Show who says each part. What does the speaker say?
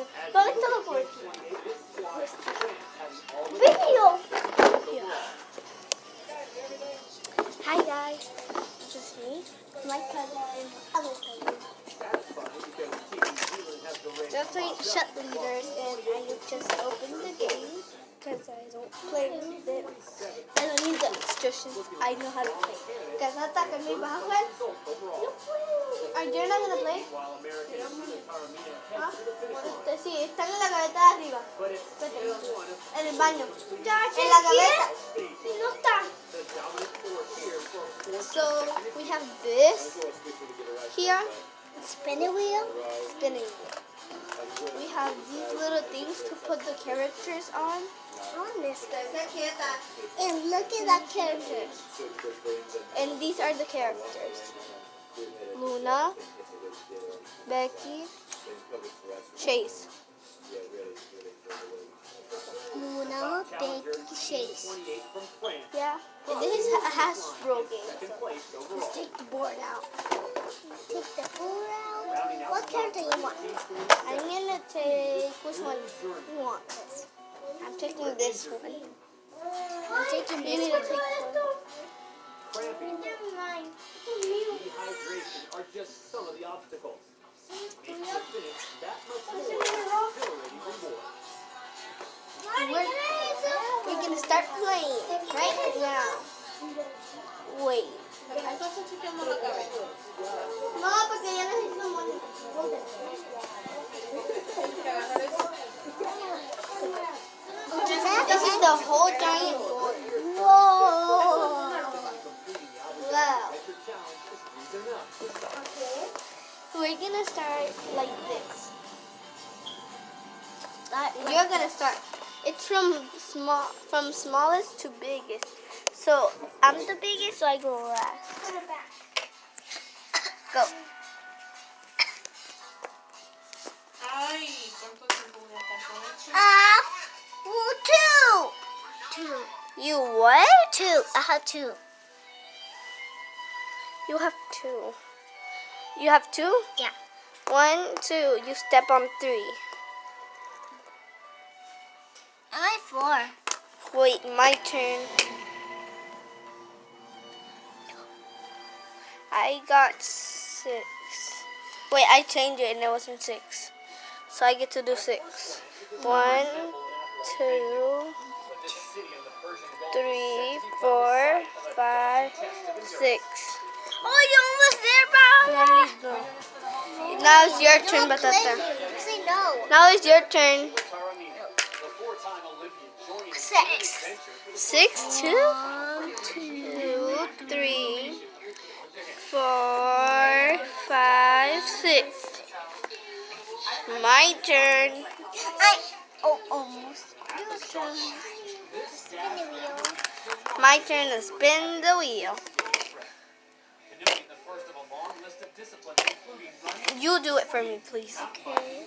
Speaker 1: niyo. Bakit ako 14? Video! Yeah. Hi guys, this is me, my cousin, and other cousin. We're playing Shut Leaders, and I just opened the game because I don't play with it. I don't need the instructions. I know how to play. Because I thought me bajo él. Are you not gonna play? ¿Ah? Sí, están en la gaveta de arriba. En el baño. En la gaveta. No están. So we have this here. Spinning wheel. Spinning wheel. We have these little things to put the characters on this. And look at the characters. And these are the characters. Luna, Becky, Chase. Luna, Becky, Chase. Yeah. And this is a Hasbro game. So let's take the board out. Take the board out. What character you want? I'm gonna take which one you want. This. I'm taking this one. I'm taking this one. Never mind.
Speaker 2: Dehydration are just some of the obstacles. Making the finish that much more exhilarating reward.
Speaker 1: We're gonna start playing right now. Wait. No, porque ya necesito money. This is the whole giant board. Whoa! Wow. Okay. We're gonna start like this. You're gonna start. It's from smallest to biggest. So I'm the biggest, so I go last. Go. Two. You what? Two. I have two. You have two. You have two?
Speaker 3: Yeah.
Speaker 1: 1, 2. You step on 3.
Speaker 3: I have 4.
Speaker 1: Wait, my turn. I got 6. Wait, I changed it and it wasn't 6. So I get to do 6. 1, 2, 3, 4, 5, 6.
Speaker 3: Oh, you're almost there, Bob.
Speaker 1: Now it's your turn, Batata.
Speaker 3: Say no.
Speaker 1: Now it's your turn.
Speaker 3: 6.
Speaker 1: 6, 2, 2, 3, 4, 5, 6. My turn.
Speaker 3: Almost. Your turn. Spin the wheel.
Speaker 1: My turn to spin the wheel. You do it for me, please.
Speaker 3: Okay.